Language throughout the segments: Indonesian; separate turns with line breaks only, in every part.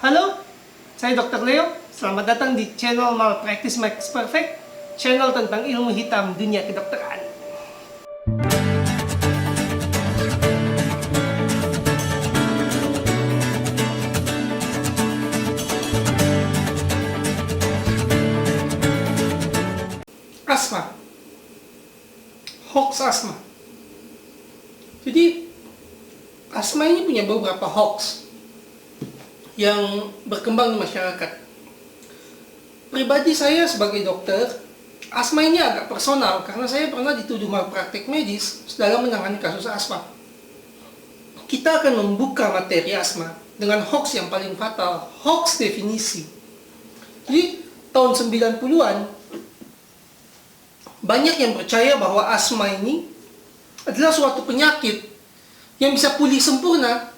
Halo, saya Dr. Leo. Selamat datang di channel Malpractice Makes Perfect, channel tentang ilmu hitam dunia kedokteran. Asma, hoax asma. Jadi, asma ini punya beberapa hoax yang berkembang di masyarakat. Pribadi saya sebagai dokter, asma ini agak personal karena saya pernah dituduh malpraktik medis dalam menangani kasus asma. Kita akan membuka materi asma dengan hoax yang paling fatal, hoax definisi. Jadi, tahun 90-an, banyak yang percaya bahwa asma ini adalah suatu penyakit yang bisa pulih sempurna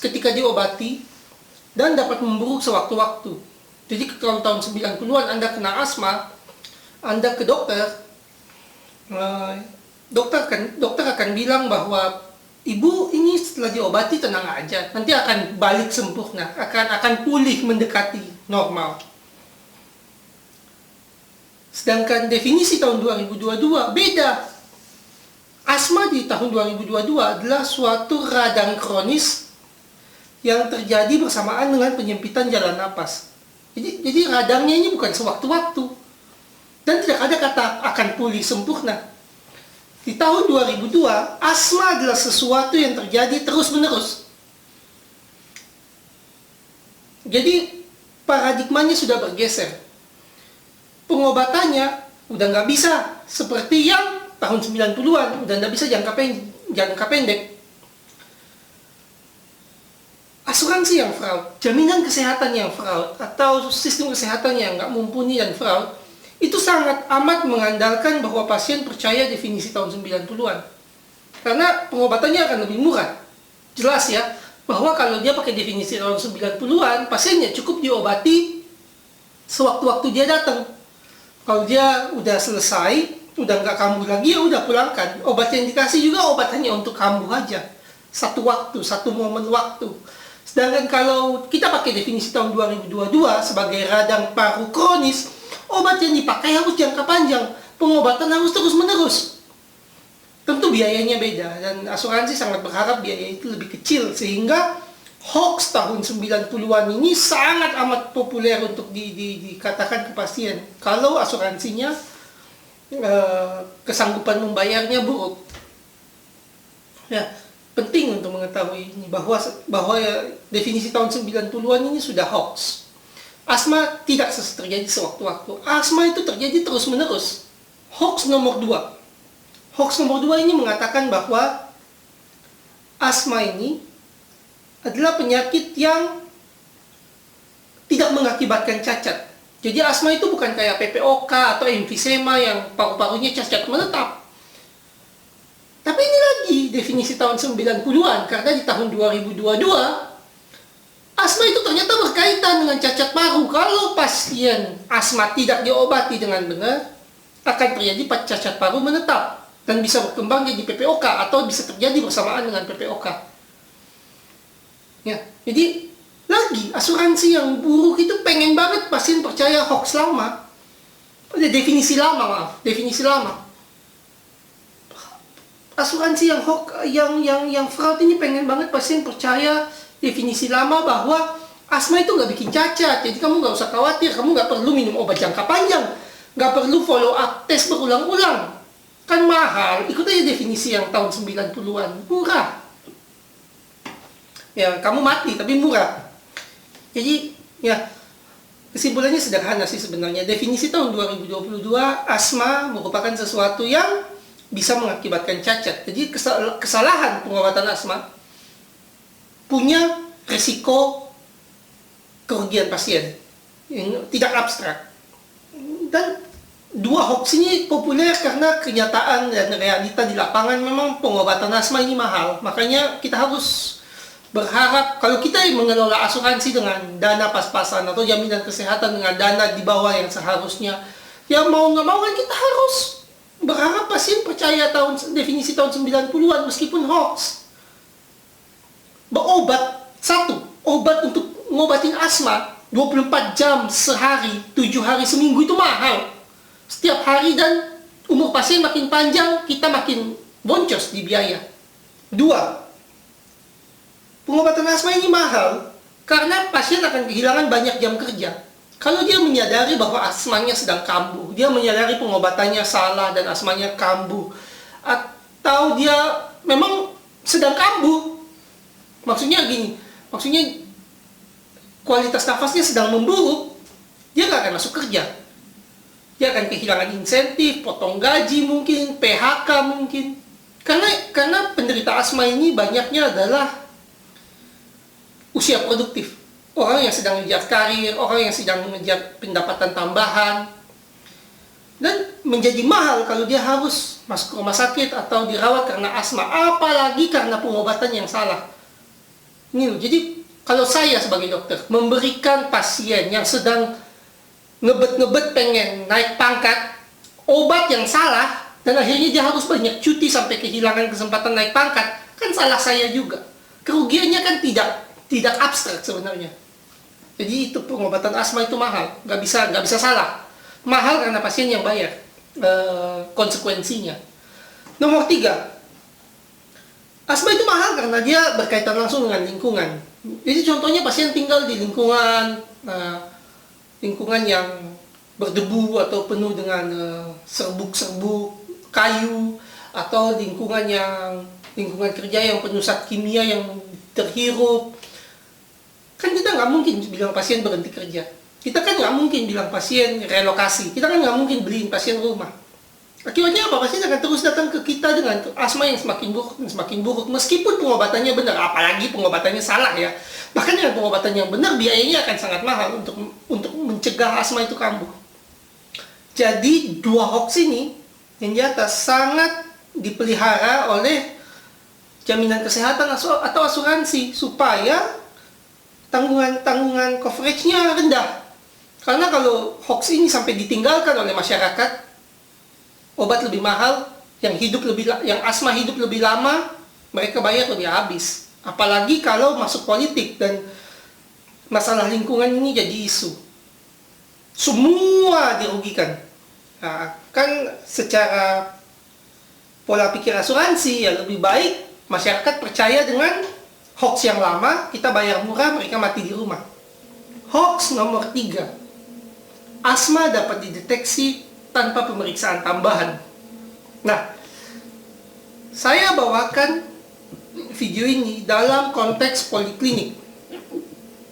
ketika diobati dan dapat memburuk sewaktu-waktu. Jadi kalau tahun 90-an Anda kena asma, Anda ke dokter, dokter akan bilang bahwa ibu ini setelah diobati tenang aja, nanti akan balik sempurna, akan pulih mendekati normal. Sedangkan definisi tahun 2022 beda. Asma di tahun 2022 adalah suatu radang kronis yang terjadi bersamaan dengan penyempitan jalan napas. Jadi radangnya ini bukan sewaktu-waktu. Dan tidak ada kata akan pulih sempurna. Di tahun 2002, asma adalah sesuatu yang terjadi terus-menerus. Jadi paradigmanya sudah bergeser. Pengobatannya udah nggak bisa seperti yang tahun 90-an, udah nggak bisa jangka pendek. Asuransi yang fraud, jaminan kesehatan yang fraud, atau sistem kesehatan yang nggak mumpuni dan fraud, itu sangat amat mengandalkan bahwa pasien percaya definisi tahun 90-an. Karena pengobatannya akan lebih murah. Jelas ya, bahwa kalau dia pakai definisi tahun 90-an, pasiennya cukup diobati sewaktu-waktu dia datang. Kalau dia udah selesai, udah nggak kambuh lagi, ya udah pulangkan. Obat yang dikasih juga obatannya untuk kambuh aja. Satu waktu, satu momen waktu. Sedangkan kalau kita pakai definisi tahun 2022 sebagai radang paru kronis, obat yang dipakai harus jangka panjang, pengobatan harus terus-menerus. Tentu biayanya beda, dan asuransi sangat berharap biaya itu lebih kecil, sehingga hoax tahun 90-an ini sangat amat populer untuk dikatakan ke pasien. Kalau asuransinya kesanggupan membayarnya buruk. Ya, penting untuk mengetahui ini bahwa definisi tahun 90-an ini sudah hoax. Asma tidak terjadi sewaktu-waktu. Asma itu terjadi terus-menerus. Hoax nomor 2. Hoax nomor 2 ini mengatakan bahwa asma ini adalah penyakit yang tidak mengakibatkan cacat. Jadi asma itu bukan kayak PPOK atau emfisema yang paru-parunya cacat menetap. Tapi ini lagi definisi tahun 90-an, karena di tahun 2022, asma itu ternyata berkaitan dengan cacat paru. Kalau pasien asma tidak diobati dengan benar, akan terjadi cacat paru menetap dan bisa berkembang jadi PPOK atau bisa terjadi bersamaan dengan PPOK. Ya, jadi lagi asuransi yang buruk itu pengen banget pasien percaya hoax lama. Ada definisi lama. Asuransi yang fraud ini pengen banget pasien percaya definisi lama bahwa asma itu nggak bikin cacat, jadi kamu nggak usah khawatir, kamu nggak perlu minum obat jangka panjang, nggak perlu follow up tes berulang-ulang, kan mahal. Ikut aja definisi yang tahun 90-an, murah. Ya, kamu mati tapi murah. Jadi ya, kesimpulannya sederhana sih sebenarnya. Definisi tahun 2022, asma merupakan sesuatu yang bisa mengakibatkan cacat. Jadi kesalahan pengobatan asma punya risiko kerugian pasien yang tidak abstrak. Dan dua hoax ini populer karena kenyataan dan realita di lapangan memang pengobatan asma ini mahal. Makanya kita harus berharap kalau kita mengelola asuransi dengan dana pas-pasan atau jaminan kesehatan dengan dana di bawah yang seharusnya, ya mau nggak mau kan kita harus berharap pasien percaya definisi tahun 90-an meskipun hoax. Obat untuk ngobatin asma 24 jam sehari, 7 hari seminggu itu mahal. Setiap hari, dan umur pasien makin panjang, kita makin boncos di biaya. 2, pengobatan asma ini mahal karena pasien akan kehilangan banyak jam kerja. Kalau dia menyadari bahwa asmanya sedang kambuh, dia menyadari pengobatannya salah dan asmanya kambuh, atau dia memang sedang kambuh, maksudnya gini, maksudnya kualitas nafasnya sedang memburuk, dia nggak akan masuk kerja. Dia akan kehilangan insentif, potong gaji mungkin, PHK mungkin. Karena penderita asma ini banyaknya adalah usia produktif. Orang yang sedang mengejar karir, orang yang sedang mengejar pendapatan tambahan. Dan menjadi mahal kalau dia harus masuk ke rumah sakit atau dirawat karena asma, apalagi karena pengobatan yang salah. Ini, jadi kalau saya sebagai dokter memberikan pasien yang sedang ngebet-ngebet pengen naik pangkat obat yang salah, dan akhirnya dia harus banyak cuti sampai kehilangan kesempatan naik pangkat, kan salah saya juga. Kerugiannya kan tidak abstrak sebenarnya. Jadi itu pengobatan asma itu mahal, nggak bisa salah. Mahal karena pasien yang bayar konsekuensinya. Nomor 3, asma itu mahal karena dia berkaitan langsung dengan lingkungan. Jadi contohnya pasien tinggal di lingkungan yang berdebu atau penuh dengan serbuk-serbuk kayu, atau lingkungan kerja yang penuh zat kimia yang terhirup. Kan kita nggak mungkin bilang pasien berhenti kerja. Kita kan nggak mungkin bilang pasien relokasi. Kita kan nggak mungkin beliin pasien rumah. Akibatnya apa? Pasien akan terus datang ke kita dengan asma yang semakin buruk dan semakin buruk. Meskipun pengobatannya benar, apalagi pengobatannya salah ya. Bahkan dengan pengobatan yang benar, biayanya akan sangat mahal untuk mencegah asma itu kambuh. Jadi 2 hoax ini yang di atas sangat dipelihara oleh jaminan kesehatan atau asuransi supaya tanggungan coverage-nya rendah. Karena kalau hoax ini sampai ditinggalkan oleh masyarakat, obat lebih mahal, yang asma hidup lebih lama, mereka bayar lebih habis. Apalagi kalau masuk politik dan masalah lingkungan ini jadi isu. Semua dirugikan. Nah, kan secara pola pikir asuransi ya lebih baik masyarakat percaya dengan hoax yang lama, kita bayar murah, mereka mati di rumah. Hoax nomor 3, asma dapat dideteksi tanpa pemeriksaan tambahan. Nah, saya bawakan video ini dalam konteks poliklinik,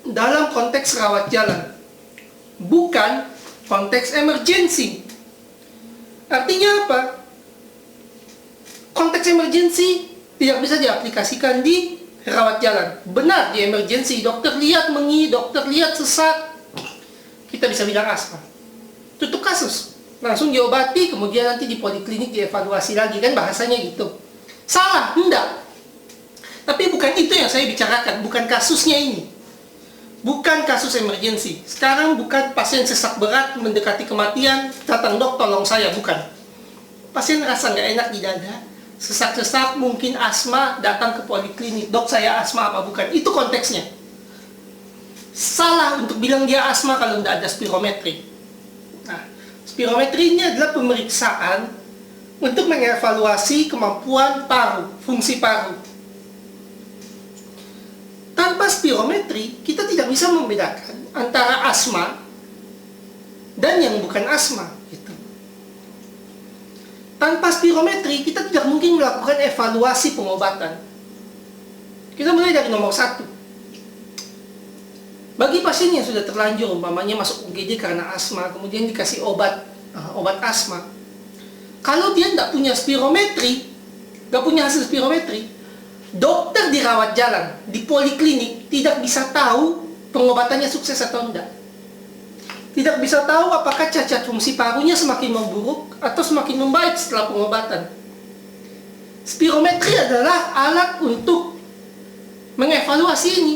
dalam konteks rawat jalan, bukan konteks emergensi. Artinya apa? Konteks emergensi tidak bisa diaplikasikan di rawat jalan. Benar, di emergensi, dokter lihat mengi, dokter lihat sesak, kita bisa bilang asma. Tutup kasus, langsung diobati, kemudian nanti di poliklinik dievaluasi lagi, kan bahasanya gitu. Salah? Enggak. Tapi bukan itu yang saya bicarakan, bukan kasusnya ini. Bukan kasus emergensi. Sekarang bukan pasien sesak berat mendekati kematian, datang dok tolong saya, bukan. Pasien rasa nggak enak di dada, sesak-sesak, mungkin asma, datang ke poliklinik, dok saya asma apa bukan. Itu konteksnya. Salah untuk bilang dia asma kalau nggak ada spirometri. Nah, spirometri ini adalah pemeriksaan untuk mengevaluasi kemampuan paru, fungsi paru. Tanpa spirometri, kita tidak bisa membedakan antara asma dan yang bukan asma. Gitu. Tanpa spirometri, kita tidak mungkin melakukan evaluasi pengobatan. Kita mulai dari nomor 1. Bagi pasien yang sudah terlanjur, umpamanya masuk UGD karena asma, kemudian dikasih obat asma. Kalau dia tidak punya spirometri, nggak punya hasil spirometri, dokter di rawat jalan, di poliklinik, tidak bisa tahu pengobatannya sukses atau tidak. Tidak bisa tahu apakah cacat fungsi parunya semakin memburuk atau semakin membaik setelah pengobatan. Spirometri adalah alat untuk mengevaluasi ini.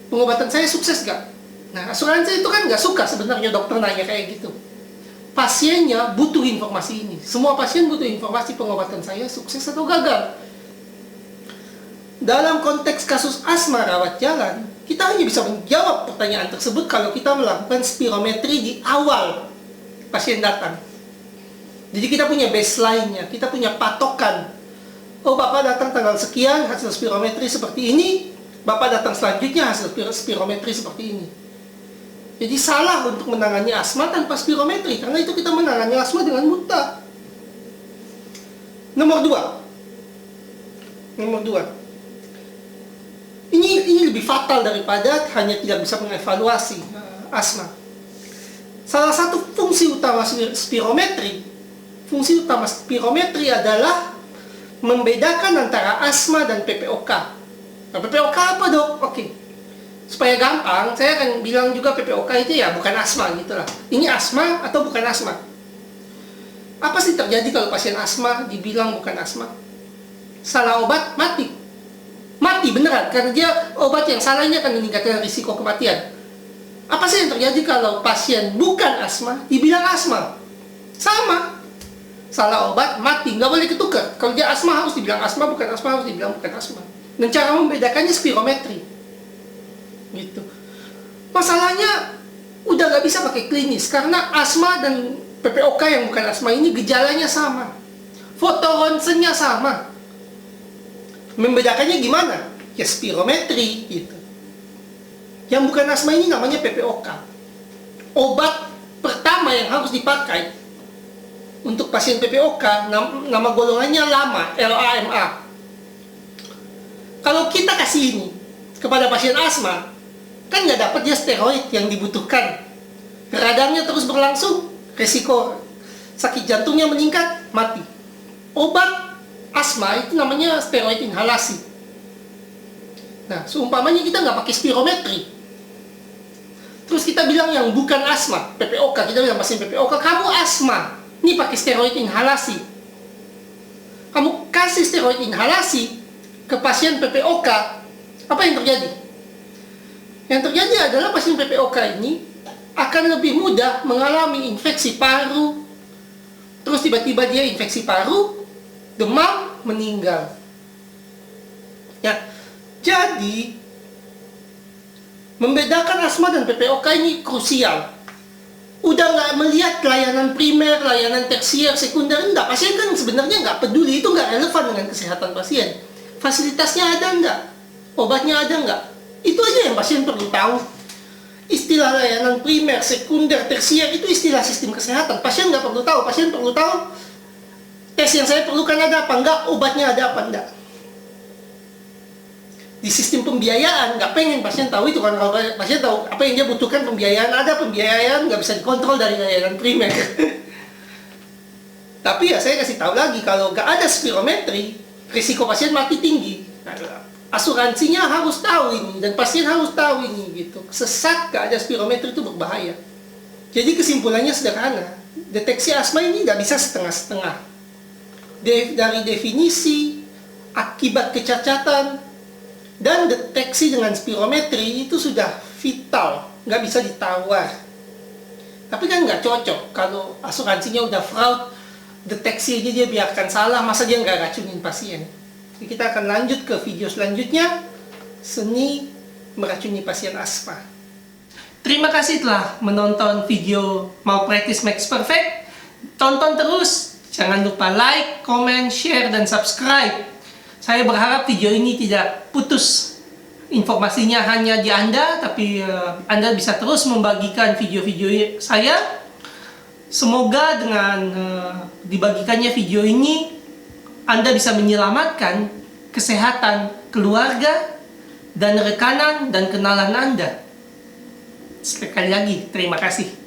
Pengobatan saya sukses gak? Nah, asuransi itu kan nggak suka sebenarnya dokter nanya kayak gitu. Pasiennya butuh informasi ini. Semua pasien butuh informasi pengobatan saya sukses atau gagal. Dalam konteks kasus asma rawat jalan, Kita hanya bisa menjawab pertanyaan tersebut kalau kita melakukan spirometri di awal pasien datang. Jadi kita punya baseline-nya, kita punya patokan. Oh, Bapak datang tanggal sekian, hasil spirometri seperti ini. Bapak datang selanjutnya, hasil spirometri seperti ini. Jadi salah untuk menangani asma tanpa spirometri, karena itu kita menangani asma dengan buta. Nomor dua. Ini lebih fatal daripada hanya tidak bisa mengevaluasi asma. Salah satu fungsi utama spirometri adalah membedakan antara asma dan PPOK. Nah, PPOK apa, Dok? Oke. Supaya gampang, saya akan bilang juga PPOK itu ya bukan asma gitu lah. Ini asma atau bukan asma? Apa sih terjadi kalau pasien asma dibilang bukan asma? Salah obat, mati. Mati beneran, karena dia obat yang salah ini akan meningkatkan risiko kematian. Apa sih yang terjadi kalau pasien bukan asma dibilang asma? Sama. Salah obat, mati. Nggak boleh ketukar. Kalau dia asma harus dibilang asma, bukan asma harus dibilang bukan asma. Dan cara membedakannya spirometri. Gitu. Masalahnya udah nggak bisa pakai klinis karena asma dan PPOK yang bukan asma ini gejalanya sama, foto ronsennya sama. Membedakannya gimana? Ya spirometri gitu. Yang bukan asma ini namanya PPOK. Obat pertama yang harus dipakai untuk pasien PPOK nama golongannya lama, LAMA. Kalau kita kasih ini kepada pasien asma, kan nggak dapat dia steroid yang dibutuhkan. Radangnya terus berlangsung, resiko sakit jantungnya meningkat, mati. Obat asma itu namanya steroid inhalasi. Nah, seumpamanya kita nggak pakai spirometri, terus kita bilang yang bukan asma, PPOK, kita bilang pasien PPOK, kamu asma, ini pakai steroid inhalasi. Kamu kasih steroid inhalasi ke pasien PPOK, apa yang terjadi? Yang terjadi adalah pasien PPOK ini akan lebih mudah mengalami infeksi paru, terus tiba-tiba dia infeksi paru, demam, meninggal. Ya, jadi membedakan asma dan PPOK ini krusial. Udah nggak melihat layanan primer, layanan tersier, sekunder, enggak. Pasien kan sebenarnya nggak peduli, itu nggak relevan dengan kesehatan pasien. Fasilitasnya ada nggak? Obatnya ada nggak? Itu aja yang pasien perlu tahu. Istilah layanan primer, sekunder, tersier itu istilah sistem kesehatan. Pasien nggak perlu tahu. Pasien perlu tahu tes yang saya perlukan ada apa enggak, obatnya ada apa enggak. Di sistem pembiayaan nggak pengen pasien tahu itu kan. Kalau pasien tahu apa yang dia butuhkan, pembiayaan ada, pembiayaan nggak bisa dikontrol dari layanan primer. Tapi ya saya kasih tahu lagi, kalau nggak ada spirometri, risiko pasien mati tinggi. Asuransinya harus tahu ini dan pasien harus tahu ini gitu. Sesat nggak ada spirometri itu berbahaya. Jadi kesimpulannya sederhana, deteksi asma ini nggak bisa setengah-setengah. Dari definisi, akibat kecacatan, dan deteksi dengan spirometri itu sudah vital, nggak bisa ditawar. Tapi kan nggak cocok kalau asuransinya udah fraud, deteksi aja dia biarkan salah, masa dia nggak racunin pasien. Jadi kita akan lanjut ke video selanjutnya, seni meracuni pasien asma. Terima kasih telah menonton video Malpractice Makes Perfect. Tonton terus, jangan lupa like, comment, share, dan subscribe. Saya berharap video ini tidak putus informasinya hanya di Anda, tapi Anda bisa terus membagikan video-video saya. Semoga dengan dibagikannya video ini, Anda bisa menyelamatkan kesehatan keluarga dan rekanan dan kenalan Anda. Sekali lagi, terima kasih.